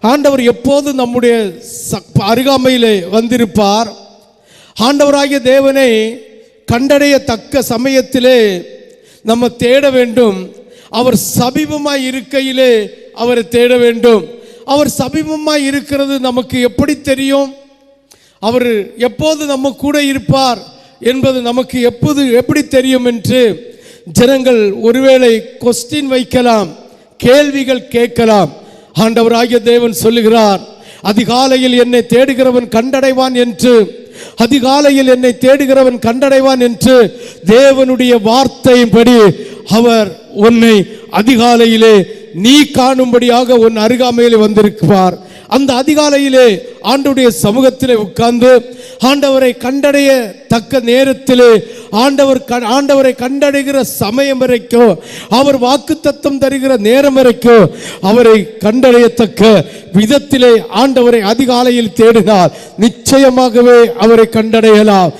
ஆண்டவர் எப்போது நம்முடைய அருகாமையிலே வந்திருப்பார். ஆண்டவராகிய தேவனை கண்டடையத்தக்க சமயத்திலே நம்ம தேட வேண்டும். அவர் சமீபமாய் இருக்கையிலே அவரை தேட வேண்டும். அவர் சமீபமாய் இருக்கிறது நமக்கு எப்படி தெரியும்? அவர் எப்போது நம்ம கூட இருப்பார் என்பது நமக்கு எப்படி தெரியும் என்று ஜனங்கள் ஒருவேளை கொஸ்டின் வைக்கலாம், கேள்விகள் கேட்கலாம். ஆண்டவராகிய தேவன் சொல்லுகிறார், அதிகாலையில் என்னை தேடுகிறவன் கண்டடைவான் என்று. அதிகாலையில் என்னை தேடுகிறவன் கண்டடைவான் என்று தேவனுடைய வார்த்தையின்படி அவர் உன்னை அதிகாலையிலே நீ காணும்படியாக உன் அருகாமையிலே வந்திருப்பார். அந்த அதிகாலையிலே ஆண்டவருடைய சமூகத்திலே உட்கார்ந்து ஆண்டவரை கண்டடைய தக்க நேரத்திலே ஆண்டவரை கண்டடைகிற சமயம் வரைக்கும், அவர் வாக்குத்தத்தம் தருகிற நேரம் வரைக்கும் அவரை கண்டடையத்தக்க விதத்திலே ஆண்டவரை அதிகாலையில் தேடினால் நிச்சயமாகவே அவரை கண்டடையலாம்.